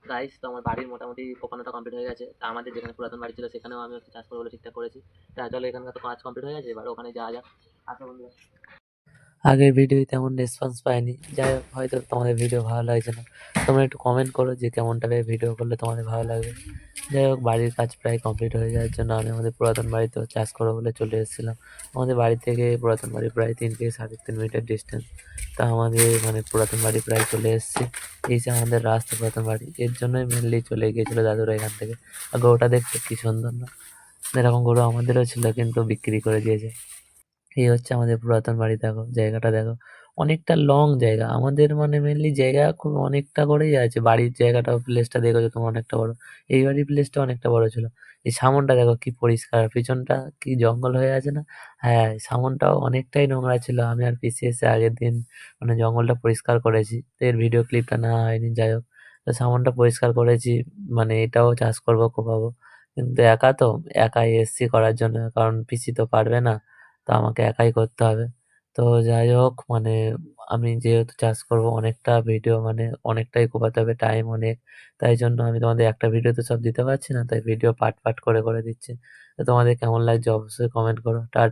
Guys, তো আমার বাড়ির মোটামুটি কোপানোটা কমপ্লিট হয়ে গেছে। তা আমাদের যেখানে পুরাতন বাড়ি ছিল সেখানেও আমি হচ্ছে চাষ করবো বলে ঠিকঠাক করেছি। তা চলো, এখানকার তো কাজ কমপ্লিট হয়ে গেছে, এবার ওখানে যাওয়া যাক। আসো বন্ধুরা। আগের ভিডিও তেমন রেসপন্স পাইনি, যাই হোক, হয়তো তোমাদের ভিডিও ভালো লাগছে না। তোমরা একটু কমেন্ট করো যে কেমন টাইপের ভিডিও করলে তোমাদের ভালো লাগবে। যাই হোক, বাড়ির কাজ প্রায় কমপ্লিট হয়ে যাওয়ার জন্য আমি আমাদের পুরাতন বাড়িতেও চাষ করবো বলে চলে এসেছিলাম। আমাদের বাড়ি থেকে পুরাতন বাড়ি প্রায় 3 থেকে 3.5 মিনিটের ডিস্টেন্স। তা আমাদের মানে পুরাতন বাড়ি প্রায় চলে এসেছি। এই যে আমাদের রাস্তা, পুরাতন বাড়ি, এর জন্যই মেনলি চলে গিয়েছিল দাদুরা এখান থেকে। আর গরুটা দেখতে কি সুন্দর না? এরকম গরু আমাদেরও ছিল, কিন্তু বিক্রি করে দিয়েছে। এই হচ্ছে আমাদের পুরাতন বাড়ি, দেখো জায়গাটা দেখো, অনেকটা লং জায়গা আমাদের, মানে মেনলি জায়গা খুব অনেকটা করেই আছে। বাড়ির জায়গাটা, প্লেসটা দেখেছো তোমার অনেকটা বড়। এই বাড়ির প্লেসটা অনেকটা বড় ছিল। এই সামনটা দেখো কি পরিষ্কার, পিছনটা কি জঙ্গল হয়ে আছে না? হ্যাঁ, সামনটাও অনেকটাই নোংরা ছিল। আমি আর পিসি এসে আগের দিন মানে জঙ্গলটা পরিষ্কার করেছি, তো এর ভিডিও ক্লিপটা নেওয়া হয়নি। যাই হোক, তো সামনটা পরিষ্কার করেছি, মানে এটাও চাষ করবো, কোপাবো। কিন্তু একা তো, একাই এসছি করার জন্য, কারণ পিসি তো পারবে না, তো আমাকে একাই করতে হবে। তো যাই হোক, মানে আমি যেহেতু চাষ করব, অনেকটা ভিডিও মানে অনেকটাই কোপাতে হবে, টাইম অনেক। তাই জন্য আমি তোমাদের একটা ভিডিওতে সব দিতে পারছি না, তাই ভিডিও পার্ট পার্ট করে করে দিচ্ছি। তো তোমাদের কেমন লাগছে অবশ্যই কমেন্ট করো। টাটা।